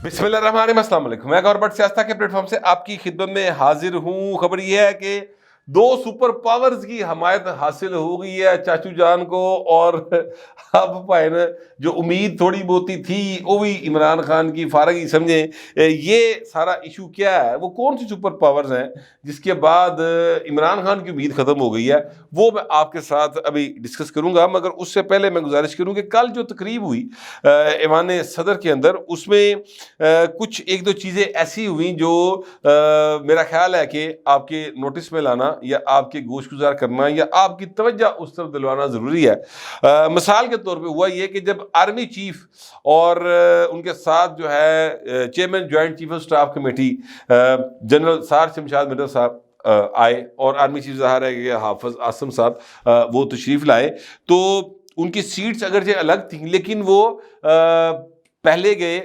بسم اللہ الرحمن الرحیم، السلام علیکم۔ میں گورنمنٹ سیاستہ کے پلیٹ فارم سے آپ کی خدمت میں حاضر ہوں۔ خبر یہ ہے کہ دو سپر پاورز کی حمایت حاصل ہو گئی ہے چاچو جان کو، اور اب بھائی جو امید تھوڑی بہت تھی وہ بھی عمران خان کی فارغ ہی سمجھیں۔ یہ سارا ایشو کیا ہے، وہ کون سی سپر پاورز ہیں جس کے بعد عمران خان کی امید ختم ہو گئی ہے، وہ میں آپ کے ساتھ ابھی ڈسکس کروں گا۔ مگر اس سے پہلے میں گزارش کروں کہ کل جو تقریب ہوئی ایوان صدر کے اندر، اس میں کچھ ایک دو چیزیں ایسی ہوئیں جو میرا خیال ہے کہ آپ کے نوٹس میں لانا یا آپ کے گوش گزار کرنا یا آپ کی توجہ اس طرف دلوانا ضروری ہے۔ مثال کے طور پہ ہوا یہ کہ جب آرمی چیف اور ان کے ساتھ جو ہے chairman joint chief of staff committee general سار شمشاد مردہ صاحب آئے، اور آرمی چیف ظاہر ہے کہ حافظ عاصم صاحب وہ تشریف لائے، تو ان کی سیٹس اگرچہ الگ تھیں لیکن وہ پہلے گئے،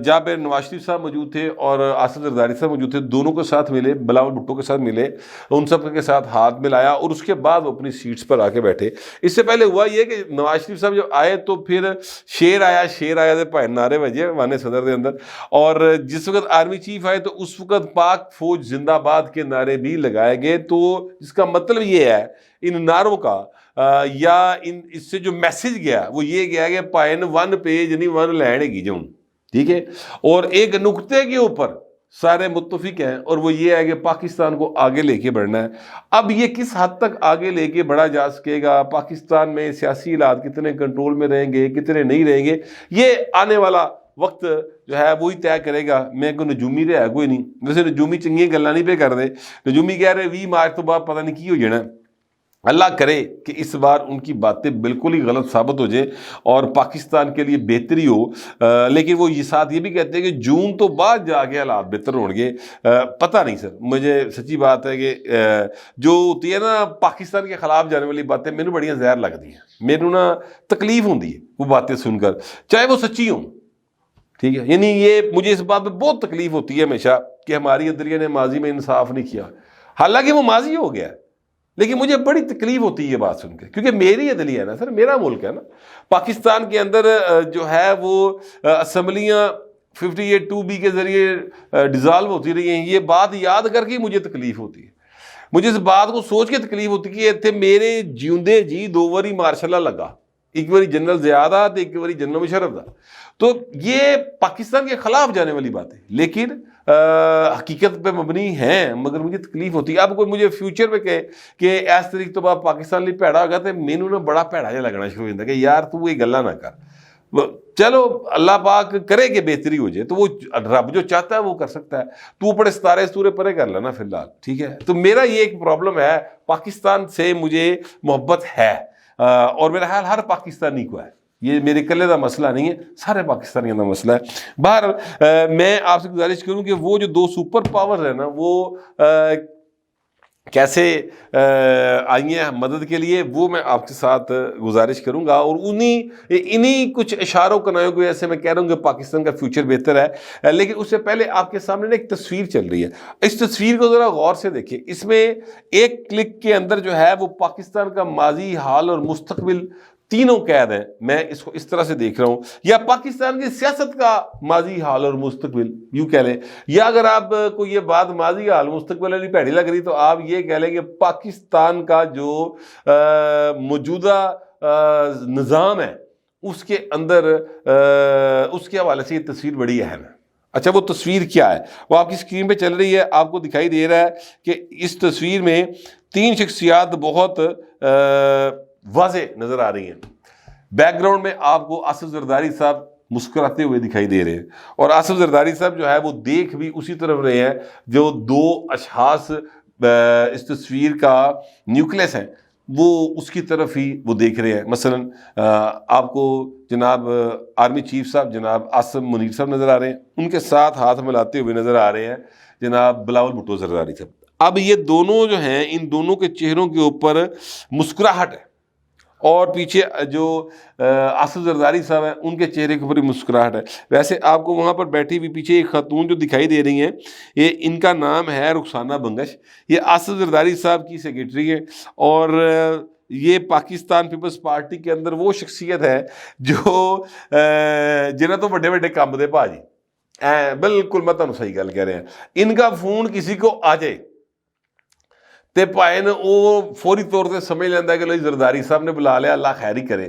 جہاں پہ نواز شریف صاحب موجود تھے اور آصف زرداری صاحب موجود تھے، دونوں کے ساتھ ملے، بلاول بھٹو کے ساتھ ملے، ان سب کے ساتھ ہاتھ ملایا اور اس کے بعد وہ اپنی سیٹس پر آ کے بیٹھے۔ اس سے پہلے ہوا یہ کہ نواز شریف صاحب جب آئے تو پھر شیر آیا دے پائے نعرے بجے وانے صدر دے اندر، اور جس وقت آرمی چیف آئے تو اس وقت پاک فوج زندہ باد کے نعرے بھی لگائے گئے۔ تو جس کا مطلب یہ ہے ان نعروں کا یا اس سے جو میسج گیا وہ یہ گیا کہ پائن ون پیج نہیں ون لینڈ کی جاؤں، ٹھیک ہے۔ اور ایک نقطے کے اوپر سارے متفق ہیں، اور وہ یہ ہے کہ پاکستان کو آگے لے کے بڑھنا ہے۔ اب یہ کس حد تک آگے لے کے بڑھا جا سکے گا، پاکستان میں سیاسی حالات کتنے کنٹرول میں رہیں گے کتنے نہیں رہیں گے، یہ آنے والا وقت جو ہے وہی طے کرے گا۔ میں کوئی نجومی رہا کوئی نہیں، ویسے نجومی چنگیاں گلاں نہیں پہ کر دے، نجومی کہہ رہے 20 مارچ تو بعد پتہ نہیں کی ہو جانا۔ اللہ کرے کہ اس بار ان کی باتیں بالکل ہی غلط ثابت ہو جائے اور پاکستان کے لیے بہتری ہو، لیکن وہ یہ ساتھ یہ بھی کہتے ہیں کہ جون تو بعد جا کے حالات بہتر ہوں گے۔ پتہ نہیں سر، مجھے سچی بات ہے کہ جو ہوتی ہے نا پاکستان کے خلاف جانے والی باتیں میرے بڑیاں زہر لگتی ہیں، میرے نا تکلیف ہوتی ہے وہ باتیں سن کر، چاہے وہ سچی ہوں، ٹھیک ہے۔ یعنی یہ مجھے اس بات میں بہت تکلیف ہوتی ہے ہمیشہ کہ ہماری عدلیہ نے ماضی میں انصاف نہیں کیا، حالانکہ وہ ماضی ہو گیا، لیکن مجھے بڑی تکلیف ہوتی ہے یہ بات سن کے، کیونکہ میری عدلیہ ہے نا سر، میرا ملک ہے نا۔ پاکستان کے اندر جو ہے وہ اسمبلیاں 58(2)B کے ذریعے ڈیزالو ہوتی رہی ہیں، یہ بات یاد کر کے مجھے تکلیف ہوتی ہے، مجھے اس بات کو سوچ کے تکلیف ہوتی ہے کہ اتنے میرے جیوندے جی دو باری مارشل لاء لگا، ایک باری جنرل ضیاء دا تے ایک باری جنرل مشرف دا، تو یہ پاکستان کے خلاف جانے والی بات ہے، لیکن حقیقت پہ مبنی ہیں، مگر مجھے تکلیف ہوتی ہے۔ اب کوئی مجھے فیوچر میں کہے کہ اس طریق تو بعد پاکستان لیے پیڑا ہوگا تو مینوں نے بڑا پیڑا جہا لگنا شروع ہو جاتا ہے کہ یار تو یہ گلا نہ کر، چلو اللہ پاک کرے کہ بہتری ہو جائے، تو وہ رب جو چاہتا ہے وہ کر سکتا ہے، تو اوپر ستارے ستورے پرے کر لینا فی الحال، ٹھیک ہے۔ تو میرا یہ ایک پرابلم ہے، پاکستان سے مجھے محبت ہے، اور میرا خیال ہر پاکستانی کو ہے، یہ میرے کلے کا مسئلہ نہیں ہے، سارے پاکستانیوں کا مسئلہ ہے۔ باہر میں آپ سے گزارش کروں کہ وہ جو دو سپر پاور ہیں نا، وہ کیسے آئی ہیں مدد کے لیے، وہ میں آپ کے ساتھ گزارش کروں گا، اور انہی کچھ اشاروں کنایوں کو ایسے میں کہہ رہا ہوں کہ پاکستان کا فیوچر بہتر ہے۔ لیکن اس سے پہلے آپ کے سامنے ایک تصویر چل رہی ہے، اس تصویر کو ذرا غور سے دیکھیں۔ اس میں ایک کلک کے اندر جو ہے وہ پاکستان کا ماضی، حال اور مستقبل تینوں قید ہیں، میں اس کو اس طرح سے دیکھ رہا ہوں، یا پاکستان کی سیاست کا ماضی، حال اور مستقبل یوں کہہ لیں، یا اگر آپ کو یہ بات ماضی، حال، مستقبل والی پیڑی لگ رہی تو آپ یہ کہہ لیں کہ پاکستان کا جو موجودہ نظام ہے اس کے اندر اس کے حوالے سے یہ تصویر بڑی اہم ہے۔ اچھا، وہ تصویر کیا ہے؟ وہ آپ کی اسکرین پہ چل رہی ہے، آپ کو دکھائی دے رہا ہے کہ اس تصویر میں 3 شخصیات بہت واضح نظر آ رہی ہیں۔ بیک گراؤنڈ میں آپ کو آصف زرداری صاحب مسکراتے ہوئے دکھائی دے رہے ہیں، اور آصف زرداری صاحب جو ہے وہ دیکھ بھی اسی طرف رہے ہیں جو دو اشخاص اس تصویر کا نیوکلس ہیں، وہ اس کی طرف ہی وہ دیکھ رہے ہیں۔ مثلا آپ کو جناب آرمی چیف صاحب جناب عاصم منیر صاحب نظر آ رہے ہیں، ان کے ساتھ ہاتھ ملاتے ہوئے نظر آ رہے ہیں جناب بلاول بھٹو زرداری صاحب۔ اب یہ دونوں جو ہیں، ان دونوں کے چہروں کے اوپر مسکراہٹ ہے، اور پیچھے جو آصف زرداری صاحب ہیں ان کے چہرے کے اوپر مسکراہٹ ہے۔ ویسے آپ کو وہاں پر بیٹھی ہوئی پیچھے ایک خاتون جو دکھائی دے رہی ہیں، یہ ان کا نام ہے رخسانہ بنگش، یہ آصف زرداری صاحب کی سیکرٹری ہے، اور یہ پاکستان پیپلز پارٹی کے اندر وہ شخصیت ہے جو جنہیں تو بڑے بڑے کام دے پا جی، ਬਿਲਕੁਲ ਮੈਂ ਤੁਹਾਨੂੰ ਸਹੀ ਗੱਲ ਕਹਿ ਰਿਹਾ। ਇਨਕਾ ਫੋਨ ਕਿਸੇ ਕੋ ਆ ਜਾਏ ਤੇ ਭਾਵੇਂ ਨਾ ਉਹ ਫੌਰੀ ਤੌਰ ਤੇ ਸਮਝ ਲੈਂਦਾ ਕਿ ਲੋ ਜ਼ਰਦਾਰੀ ਸਾਹਿਬ ਨੇ ਬੁਲਾ ਲਿਆ, ਅੱਲਾ ਖੈਰ ਹੀ ਕਰੇ,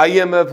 IMF,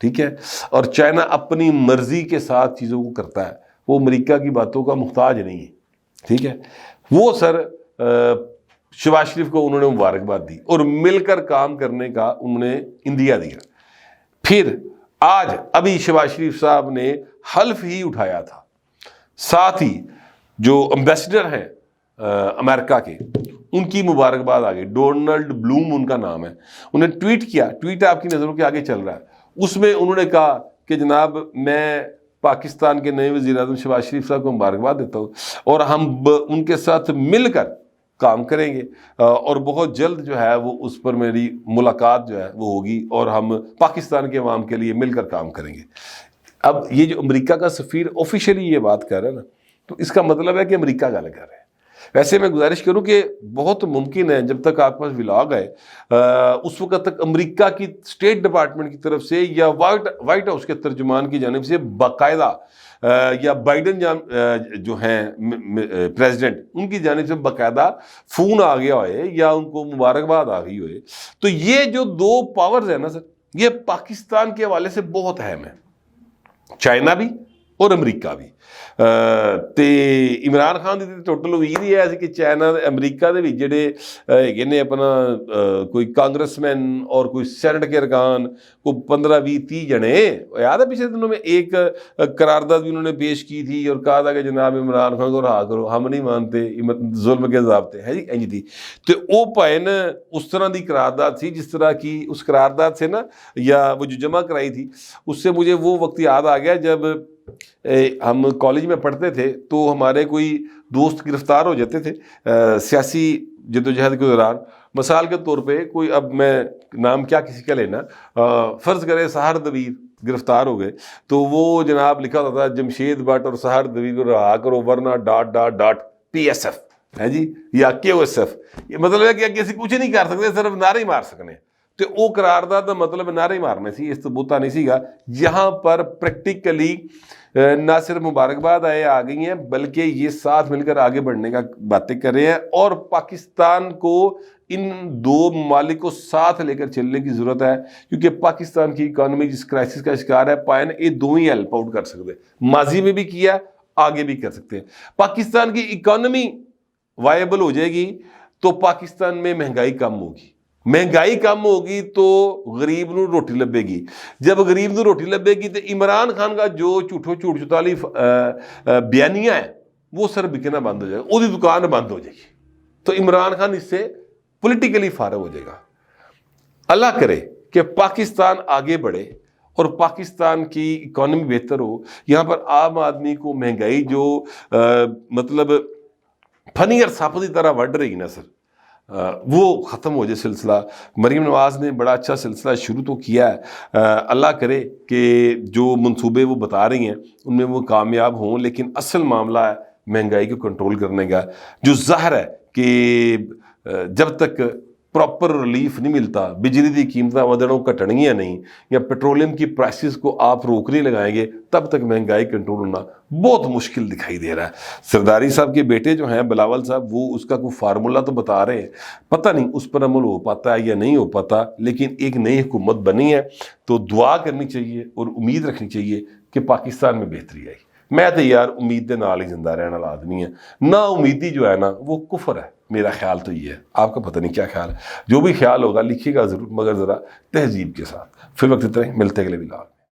ٹھیک ہے، اور چائنا اپنی مرضی کے ساتھ چیزوں کو کرتا ہے، وہ امریکہ کی باتوں کا محتاج نہیں ہے، ٹھیک ہے۔ وہ سر شہباز شریف کو انہوں نے مبارکباد دی اور مل کر کام کرنے کا انہوں نے اندیا دیا۔ پھر آج ابھی شہباز شریف صاحب نے حلف ہی اٹھایا تھا، ساتھ ہی جو امبیسڈر ہیں امریکہ کے ان کی مبارکباد آ گئی، ڈونلڈ بلوم ان کا نام ہے، انہیں ٹویٹ کیا، ٹویٹ آپ کی نظروں کے آگے چل رہا ہے، اس میں انہوں نے کہا کہ جناب میں پاکستان کے نئے وزیر اعظم شہباز شریف صاحب کو مبارکباد دیتا ہوں اور ہم ان کے ساتھ مل کر کام کریں گے، اور بہت جلد جو ہے وہ اس پر میری ملاقات جو ہے وہ ہوگی اور ہم پاکستان کے عوام کے لیے مل کر کام کریں گے۔ اب یہ جو امریکہ کا سفیر آفیشلی یہ بات کر رہا ہے نا، تو اس کا مطلب ہے کہ امریکہ گل کر رہا ہے۔ ویسے میں گزارش کروں کہ بہت ممکن ہے جب تک آپ کے پاس ولاگ ہے اس وقت تک امریکہ کی اسٹیٹ ڈپارٹمنٹ کی طرف سے یا وائٹ ہاؤس کے ترجمان کی جانب سے باقاعدہ یا بائیڈن جو ہیں پریزیڈنٹ ان کی جانب سے باقاعدہ فون آ گیا ہوئے یا ان کو مبارکباد آ گئی ہوئے، تو یہ جو دو پاورز ہیں نا سر، یہ پاکستان کے حوالے سے بہت اہم ہے، چائنا بھی اور امریکہ بھی۔ تے عمران خان دی ٹوٹل امید ہی ہے کہ چائنا امریکہ دے بھی جڑے ہے نے اپنا کوئی کانگریس مین اور کوئی سینٹ کے ارکان کو 15-20-30 جنے، یاد ہے پچھلے دنوں میں ایک قرارداد بھی انہوں نے پیش کی تھی اور کہا تھا کہ جناب عمران خان کو رہا کرو، ہم نہیں مانتے ظلم کے ضابطے ہے جی انج تھی، تو وہ پائن اس طرح دی قرارداد تھی جس طرح کی اس قرارداد سے نا، یا وہ جو جمع کرائی تھی اس سے مجھے وہ وقت یاد آ گیا جب ہم کالج میں پڑھتے تھے تو ہمارے کوئی دوست گرفتار ہو جاتے تھے سیاسی جدوجہد کے دوران، مثال کے طور پہ کوئی، اب میں نام کیا کسی کا لینا، فرض کرے سہر دویر گرفتار ہو گئے تو وہ جناب لکھا ہوتا تھا جمشید بٹ اور سہر دویر کو رہا کرو ورنہ ... PSF ہے جی یا QSF، یہ مطلب ہے کہ اگے اسی کچھ نہیں کر سکتے، صرف نعرے ہی مار سکنے، تو وہ قرارداد کا مطلب نعرے مارنے سی، اس بوتا نہیں سی گا۔ یہاں پر پریکٹیکلی نہ صرف مبارکباد آ گئی ہیں بلکہ یہ ساتھ مل کر آگے بڑھنے کا باتیں کر رہے ہیں، اور پاکستان کو ان دو ممالک کو ساتھ لے کر چلنے کی ضرورت ہے، کیونکہ پاکستان کی اکانومی جس کرائسس کا شکار ہے پائن یہ دو ہی ہیلپ آؤٹ کر سکتے، ماضی میں بھی کیا آگے بھی کر سکتے ہیں۔ پاکستان کی اکانومی وائبل ہو جائے گی تو پاکستان میں مہنگائی کم ہوگی، مہنگائی کم ہوگی تو غریب نو روٹی لبے گی، جب غریب نو روٹی لبے گی تو عمران خان کا جو جھوٹ چتالی بیانیاں ہیں وہ سر بکنا بند ہو جائے گا، وہ دکان بند ہو جائے گی، تو عمران خان اس سے پولیٹیکلی فارغ ہو جائے گا۔ اللہ کرے کہ پاکستان آگے بڑھے اور پاکستان کی اکانومی بہتر ہو، یہاں پر عام آدمی کو مہنگائی جو مطلب پھنی اور سپ کی طرح بڑھ رہی نا سر، وہ ختم ہو جائے سلسلہ۔ مریم نواز نے بڑا اچھا سلسلہ شروع تو کیا ہے، اللہ کرے کہ جو منصوبے وہ بتا رہی ہیں ان میں وہ کامیاب ہوں، لیکن اصل معاملہ ہے مہنگائی کو کنٹرول کرنے کا، جو ظاہر ہے کہ جب تک پراپر ریلیف نہیں ملتا، بجلی دی قیمتیں ودھنوں گھٹنگیاں نہیں، یا پیٹرولیم کی پرائسز کو آپ روک نہیں لگائیں گے، تب تک مہنگائی کنٹرول ہونا بہت مشکل دکھائی دے رہا ہے۔ سرداری صاحب کے بیٹے جو ہیں بلاول صاحب، وہ اس کا کوئی فارمولہ تو بتا رہے ہیں، پتہ نہیں اس پر عمل ہو پاتا ہے یا نہیں ہو پاتا، لیکن ایک نئی حکومت بنی ہے تو دعا کرنی چاہیے اور امید رکھنی چاہیے کہ پاکستان میں بہتری آئی۔ میں تو یار امید دے نال ہی زندہ رہنے والا آدمی ہے، نا امیدی جو ہے نا وہ کفر ہے، میرا خیال تو یہ ہے، آپ کا پتہ نہیں کیا خیال ہے، جو بھی خیال ہوگا لکھیے گا ضرور، مگر ذرا تہذیب کے ساتھ۔ پھر وقت اتنا ہی، ملتے اگلے ولاگ۔